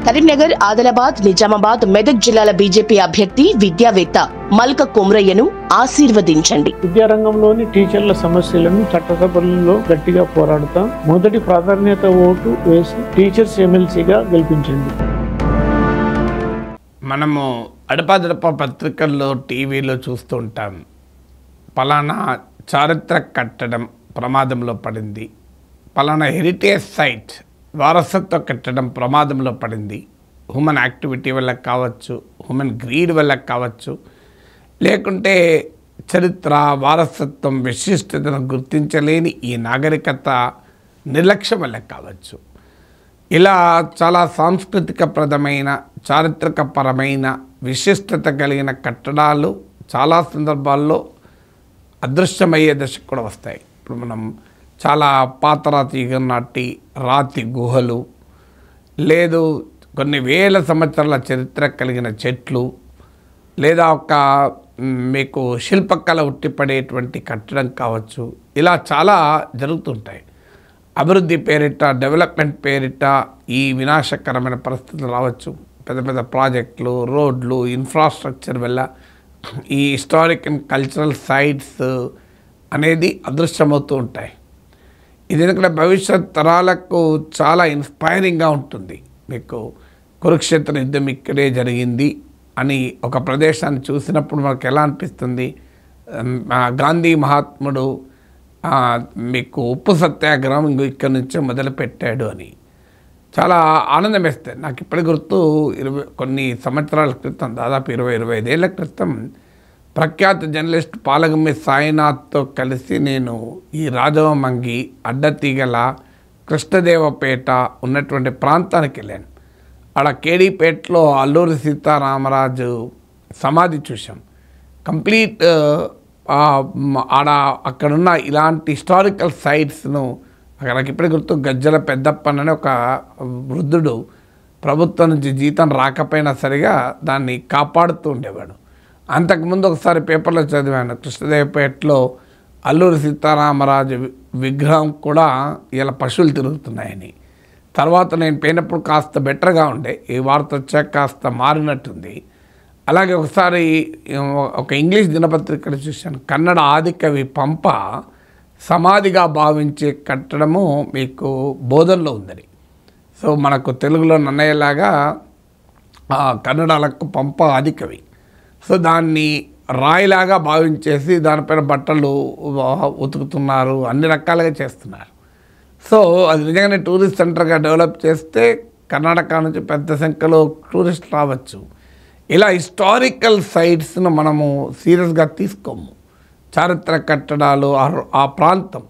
కరీంనగర్, ఆదిలాబాద్, నిజామాబాద్, మెదక్ జిల్లాల బీజేపీ అభ్యర్థి విద్యావేత్త మల్క కొమ్రయ్యను ఆశీర్వదించండి. విద్యారంగంలోని టీచర్ల సమస్యలను చట్టసభలలో గట్టిగా పోరాడుతాం. మొదటి ప్రాధాన్యత ఓటు వేసి టీచర్స్ ఎమ్మెల్సీగా గెలిపించండి. మనము అడపాదడప పత్రికల్లో, టీవీలో చూస్తుంటాం. పలానా చారిత్రక కట్టడం ప్రమాదంలో పడింది, పలానా హెరిటేజ్ సైట్ వారసత్వ కట్టడం ప్రమాదంలో పడింది. హ్యూమన్ యాక్టివిటీ వల్ల కావచ్చు, హ్యూమన్ గ్రీడ్ వల్ల కావచ్చు, లేకుంటే చరిత్ర, వారసత్వం, విశిష్టతను గుర్తించలేని ఈ నాగరికత నిర్లక్ష్యం వల్ల కావచ్చు. ఇలా చాలా సాంస్కృతికప్రదమైన, చారిత్రకపరమైన విశిష్టత కలిగిన కట్టడాలు చాలా సందర్భాల్లో అదృశ్యమయ్యే దశకు కూడా వస్తాయి. ఇప్పుడు మనం చాలా పాతరాతి యుగం నాటి రాతి గుహలు, లేదు కొన్ని వేల సంవత్సరాల చరిత్ర కలిగిన చెట్లు, లేదా ఒక మీకు శిల్పకళ ఉట్టిపడేటువంటి కట్టడం కావచ్చు, ఇలా చాలా జరుగుతుంటాయి. అభివృద్ధి పేరిట, డెవలప్మెంట్ పేరిట ఈ వినాశకరమైన పరిస్థితులు రావచ్చు. పెద్ద పెద్ద ప్రాజెక్టులు, రోడ్లు, ఇన్ఫ్రాస్ట్రక్చర్ వల్ల ఈ హిస్టారిక్ అండ్ కల్చరల్ సైట్స్ అనేది అదృశ్యమవుతూ ఉంటాయి. ఇది ఎందుకంటే భవిష్యత్ తరాలకు చాలా ఇన్స్పైరింగ్గా ఉంటుంది. మీకు కురుక్షేత్ర యుద్ధం ఇక్కడే జరిగింది అని ఒక ప్రదేశాన్ని చూసినప్పుడు మనకు ఎలా అనిపిస్తుంది? గాంధీ మహాత్ముడు మీకు ఉప్పు సత్యాగ్రహం ఇక్కడ నుంచే మొదలుపెట్టాడు అని చాలా ఆనందం వేస్తాయి. నాకు ఇప్పటి గుర్తు కొన్ని సంవత్సరాల క్రితం, దాదాపు 20-25 ఏళ్ల క్రితం ప్రఖ్యాత జర్నలిస్ట్ పాలగుమ్మి సాయినాథ్తో కలిసి నేను ఈ రాజవమంగి, అడ్డతీగల, కృష్ణదేవపేట ఉన్నటువంటి ప్రాంతానికి వెళ్ళాను. ఆడ కేడీపేటలో అల్లూరి సీతారామరాజు సమాధి చూసాం. కంప్లీట్ అక్కడున్న ఇలాంటి హిస్టారికల్ సైట్స్ను నాకు ఇప్పటి గుర్తు గజ్జల పెద్దప్పని ఒక వృద్ధుడు ప్రభుత్వం నుంచి జీతం రాకపోయినా సరిగా దాన్ని కాపాడుతూ ఉండేవాడు. అంతకుముందు ఒకసారి పేపర్లో చదివాను, కృష్ణదేవపేటలో అల్లూరి సీతారామరాజు విగ్రహం కూడా ఇలా పశువులు తిరుగుతున్నాయని. తర్వాత నేను పోయినప్పుడు కాస్త బెటర్గా ఉండే, ఈ వార్త వచ్చాక కాస్త మారినట్టుంది. అలాగే ఒకసారి ఒక ఇంగ్లీష్ దినపత్రికలు చూశాను, కన్నడ ఆదికవి పంప సమాధిగా భావించే కట్టడము మీకు బోధనలో ఉందని. సో మనకు తెలుగులో నన్నయ్యలాగా కన్నడలకు పంప ఆదికవి. సో దాన్ని రాయిలాగా భావించేసి దానిపైన బట్టలు ఉతుకుతున్నారు, అన్ని రకాలుగా చేస్తున్నారు. సో అది నిజంగానే టూరిస్ట్ సెంటర్గా డెవలప్ చేస్తే కర్ణాటక నుంచి పెద్ద సంఖ్యలో టూరిస్ట్ రావచ్చు. ఇలా హిస్టారికల్ సైట్స్ను మనము సీరియస్గా తీసుకోము. చారిత్రక కట్టడాలు, ఆ ప్రాంతం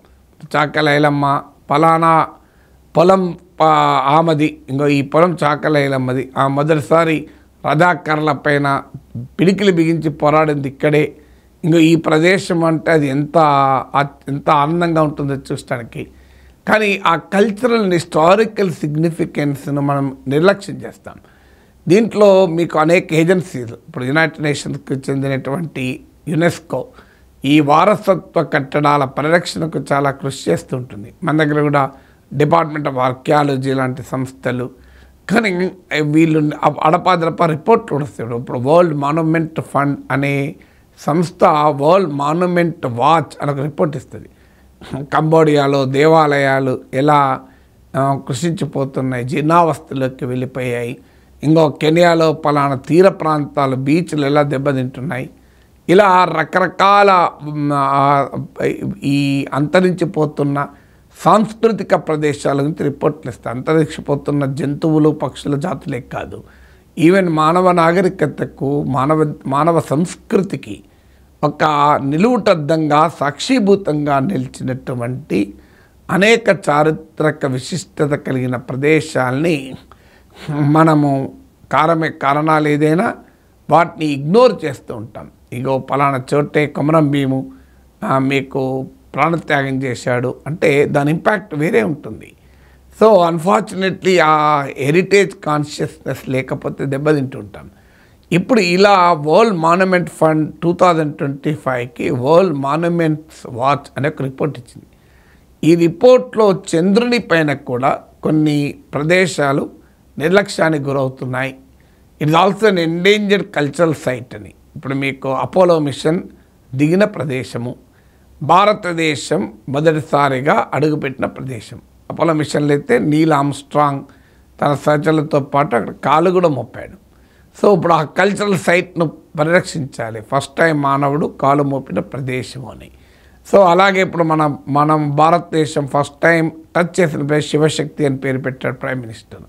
చాకలైలమ్మ, పలానా పొలం ఆమది, ఇంకో ఈ పొలం చాకలైలమ్మది, ఆ మొదటిసారి రజాకర్ల పైన పిడికిలు బిగించి పోరాడింది ఇక్కడే, ఇంకో ఈ ప్రదేశం అంటే అది ఎంత ఆనందంగా ఉంటుందో చూడటానికి. కానీ ఆ కల్చరల్ హిస్టారికల్ సిగ్నిఫికెన్స్ను మనం నిర్లక్ష్యం చేస్తాం. దీంట్లో మీకు అనేక ఏజెన్సీలు, ఇప్పుడు యునైటెడ్ నేషన్స్కి చెందినటువంటి యునెస్కో ఈ వారసత్వ కట్టడాల పరిరక్షణకు చాలా కృషి చేస్తుంటుంది. మన దగ్గర కూడా డిపార్ట్మెంట్ ఆఫ్ ఆర్కియాలజీ లాంటి సంస్థలు, కానీ వీళ్ళు అడపాదడప రిపోర్ట్లు కూడా వస్తాయి. ఇప్పుడు వరల్డ్ మాన్యుమెంట్ ఫండ్ అనే సంస్థ వరల్డ్ మాన్యుమెంట్ వాచ్ అని ఒక రిపోర్ట్ ఇస్తుంది. కంబోడియాలో దేవాలయాలు ఎలా కృషించిపోతున్నాయి, జీర్ణావస్థలోకి వెళ్ళిపోయాయి, ఇంకో కెనియాలో పలానా తీర ప్రాంతాలు, బీచ్లు ఎలా దెబ్బతింటున్నాయి, ఇలా రకరకాల ఈ అంతరించిపోతున్న సాంస్కృతిక ప్రదేశాల గురించి రిపోర్ట్లు ఇస్తాయి. అంతరించిపోతున్న జంతువులు, పక్షుల జాతులే కాదు, ఈవెన్ మానవ నాగరికతకు, మానవ సంస్కృతికి ఒక నిలువుటద్దంగా, సాక్షిభూతంగా నిలిచినటువంటి అనేక చారిత్రక విశిష్టత కలిగిన ప్రదేశాల్ని మనము కారణాలు ఏదైనా వాటిని ఇగ్నోర్ చేస్తూ ఉంటాం. ఇగో పలానా చోటే కొమరం భీము మీకు ప్రాణత్యాగం చేశాడు అంటే దాని ఇంపాక్ట్ వేరే ఉంటుంది. సో అన్ఫార్చునేట్లీ ఆ హెరిటేజ్ కాన్షియస్నెస్ లేకపోతే దెబ్బతింటుంటాం. ఇప్పుడు ఇలా వరల్డ్ మాన్యుమెంట్ ఫండ్ 2025కి వరల్డ్ మాన్యుమెంట్స్ వాచ్ అనే ఒక రిపోర్ట్ ఇచ్చింది. ఈ రిపోర్ట్లో చంద్రుని పైన కూడా కొన్ని ప్రదేశాలు నిర్లక్ష్యానికి గురవుతున్నాయి. It is also an endangered cultural site అని. ఇప్పుడు మీకు అపోలో మిషన్ దిగిన ప్రదేశము, భారతదేశం మొదటిసారిగా అడుగుపెట్టిన ప్రదేశం. అపోలో మిషన్లో అయితే నీల్ ఆమ్స్ట్రాంగ్ తన సహచరులతో పాటు అక్కడ కాలు కూడా మోపాడు. సో ఇప్పుడు ఆ కల్చరల్ సైట్ను పరిరక్షించాలి. ఫస్ట్ టైం మానవుడు కాలు మోపిన ప్రదేశం అని. సో అలాగే ఇప్పుడు మనం భారతదేశం ఫస్ట్ టైం టచ్ చేసిన ప్లేస్ శివశక్తి అని పేరు పెట్టాడు ప్రైమ్ మినిస్టర్.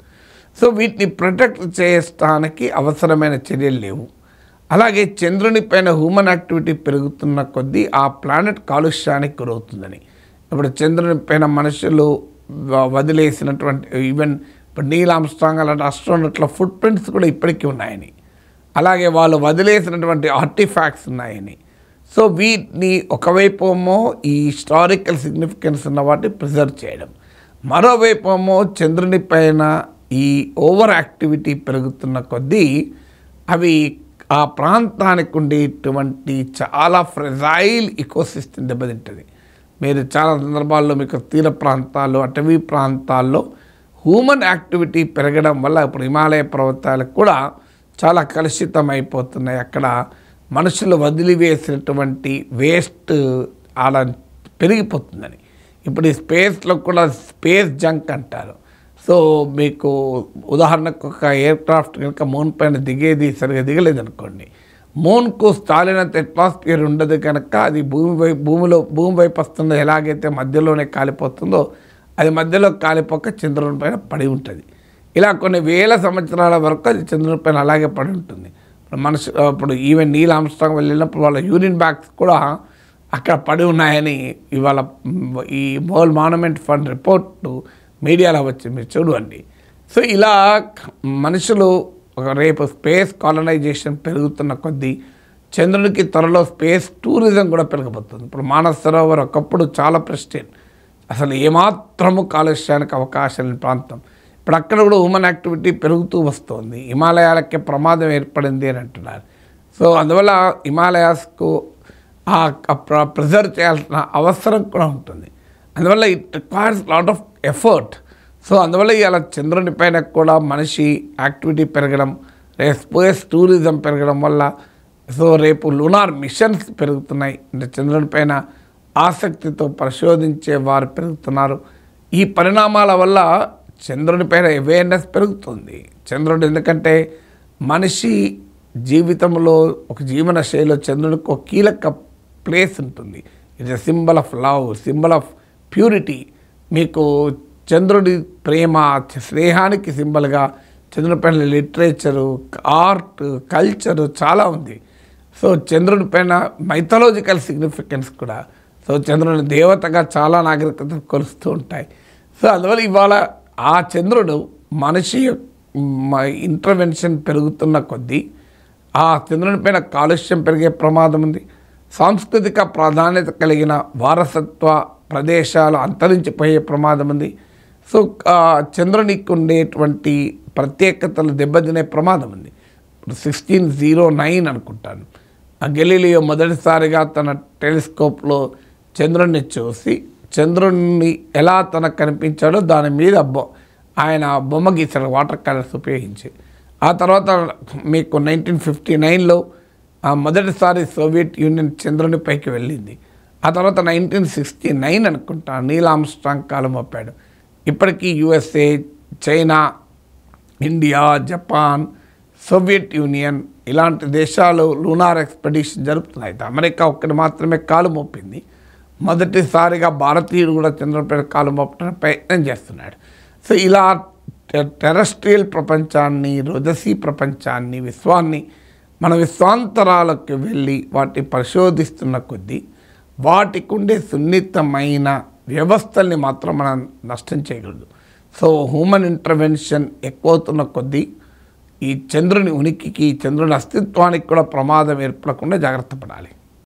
సో వీటిని ప్రొటెక్ట్ చేయడానికి అవసరమైన చర్యలు లేవు. అలాగే చంద్రుని పైన హ్యూమన్ యాక్టివిటీ పెరుగుతున్న కొద్దీ ఆ ప్లానెట్ కాలుష్యానికి గురవుతుందని. ఇప్పుడు చంద్రుని పైన మనుషులు వదిలేసినటువంటి ఈవెన్ ఇప్పుడు నీల్ ఆమ్స్ట్రాంగ్ అలాంటి ఆస్ట్రోనట్ల ఫుట్ ప్రింట్స్ కూడా ఇప్పటికీ ఉన్నాయని, అలాగే వాళ్ళు వదిలేసినటువంటి ఆర్టిఫాక్ట్స్ ఉన్నాయని. సో వీటిని ఒకవైపు ఏమో ఈ హిస్టారికల్ సిగ్నిఫికెన్స్ ఉన్న వాటిని ప్రిజర్వ్ చేయడం, మరోవైపు ఏమో చంద్రుని పైన ఈ ఓవర్ యాక్టివిటీ పెరుగుతున్న కొద్దీ అవి ఆ ప్రాంతానికి ఉండేటువంటి చాలా ఫ్రెజైల్ ఇకోసిస్టమ్ దెబ్బతింటుంది. మీరు చాలా సందర్భాల్లో మీకు తీర ప్రాంతాల్లో, అటవీ ప్రాంతాల్లో హ్యూమన్ యాక్టివిటీ పెరగడం వల్ల ఇప్పుడు హిమాలయ పర్వతాలకు కూడా చాలా కలుషితం అయిపోతున్నాయి. అక్కడ మనుషులు వదిలివేసినటువంటి వేస్ట్ అలా పెరిగిపోతుందని. ఇప్పుడు ఈ స్పేస్లో కూడా స్పేస్ జంక్ అంటారు. సో మీకు ఉదాహరణకు ఒక ఎయిర్క్రాఫ్ట్ కనుక మూన్ పైన దిగేది సరిగా దిగలేదనుకోండి, మూన్కు స్థాలినంత అట్మాస్ఫియర్ ఉండదు కనుక అది భూమి వైపు వస్తుందో ఎలాగైతే మధ్యలోనే కాలిపోతుందో అది మధ్యలో కాలిపోక చంద్రుని పైన పడి ఉంటుంది. ఇలా కొన్ని వేల సంవత్సరాల వరకు అది చంద్రుని పైన అలాగే పడి ఉంటుంది. ఇప్పుడు ఈవెన్ నీల్ ఆమ్స్ట్రాంగ్ వెళ్ళినప్పుడు వాళ్ళ యూరిన్ బ్యాగ్స్ కూడా అక్కడ పడి ఉన్నాయని ఇవాళ ఈ వరల్డ్ మాన్యుమెంట్ ఫండ్ రిపోర్టు మీడియాలో వచ్చి మీరు చూడండి. సో ఇలా మనుషులు రేపు స్పేస్ కాలనైజేషన్ పెరుగుతున్న కొద్దీ చంద్రునికి త్వరలో స్పేస్ టూరిజం కూడా పెరగబోతుంది. ఇప్పుడు మానస సరోవర్ ఒకప్పుడు చాలా ప్రెస్టేజ్, అసలు ఏమాత్రము కాలుష్యానికి అవకాశం లేని ప్రాంతం. ఇప్పుడు అక్కడ కూడా హ్యూమన్ యాక్టివిటీ పెరుగుతూ వస్తుంది. హిమాలయాలకే ప్రమాదం ఏర్పడింది అని అంటున్నారు. సో అందువల్ల హిమాలయాస్కు ప్రిజర్వ్ చేయాల్సిన అవసరం కూడా ఉంటుంది. అందువల్ల it requires lot of effort. So అందువల్ల ఇవాళ చంద్రుని పైన కూడా మనిషి యాక్టివిటీ పెరగడం, రేపు స్పేస్ టూరిజం పెరగడం వల్ల సో రేపు లునార్ మిషన్స్ పెరుగుతున్నాయి. అంటే చంద్రుని పైన ఆసక్తితో పరిశోధించే వారు పెరుగుతున్నారు. ఈ పరిణామాల వల్ల చంద్రుని పైన అవేర్నెస్ పెరుగుతుంది. చంద్రుడు ఎందుకంటే మనిషి జీవితంలో ఒక జీవన శైలిలో చంద్రునికి ఒక కీలక ప్లేస్ ఉంటుంది. It's a symbol of love, symbol of purity. మీకు చంద్రుడి ప్రేమ, స్నేహానికి సింబల్గా చంద్రుడి పైన లిటరేచరు, ఆర్ట్, కల్చరు చాలా ఉంది. సో చంద్రుడి పైన మైథలాజికల్ సిగ్నిఫికెన్స్ కూడా. సో చంద్రుని దేవతగా చాలా నాగరికత కొలుస్తూ ఉంటాయి. సో అందువల్ల ఇవాళ ఆ చంద్రుడు మనిషి ఇంటర్వెన్షన్ పెరుగుతున్న కొద్దీ ఆ చంద్రుని పైన కాలుష్యం పెరిగే ప్రమాదం ఉంది. సాంస్కృతిక ప్రాధాన్యత కలిగిన వారసత్వ ప్రదేశాలు అంతరించిపోయే ప్రమాదం ఉంది. సో చంద్రునికి ఉండేటువంటి ప్రత్యేకతలు దెబ్బతినే ప్రమాదం ఉంది. ఇప్పుడు 1609 అనుకుంటాను గెలీలియో మొదటిసారిగా తన టెలిస్కోప్లో చంద్రుడిని చూసి చంద్రుడిని ఎలా తనకు కనిపించాడో దాని మీద ఆయన బొమ్మ గీశాడు వాటర్ కలర్స్ ఉపయోగించి. ఆ తర్వాత మీకు 1959లో మొదటిసారి సోవియట్ యూనియన్ చంద్రుని పైకి వెళ్ళింది. ఆ తర్వాత 1969 అనుకుంటా నీల్ ఆమ్స్ట్రాంగ్ కాలు మోపాడు. ఇప్పటికీ USA, China, India, Japan, Soviet union ఇలాంటి దేశాలు లూనార్ ఎక్స్పెడిషన్ జరుపుతున్నాయి. అమెరికా ఒక్కటి మాత్రమే కాలు మోపింది. మొదటిసారిగా భారతీయుడు కూడా చంద్రునిపై కాలు మోపడానికి ప్రయత్నం చేస్తున్నాడు. సో ఇలా టెరెస్ట్రియల్ ప్రపంచాన్ని, రోదసీ ప్రపంచాన్ని, విశ్వాన్ని మన విశ్వాంతరాలకు వెళ్ళి వాటిని పరిశోధిస్తున్న కొద్దీ వాటికి ఉండే సున్నితమైన వ్యవస్థల్ని మాత్రం మనం నష్టం చేయగలదు. సో హ్యూమన్ ఇంటర్వెన్షన్ ఎక్కువవుతున్న కొద్దీ ఈ చంద్రుని ఉనికికి, చంద్రుని అస్తిత్వానికి కూడా ప్రమాదం ఏర్పడకుండా జాగ్రత్త పడాలి.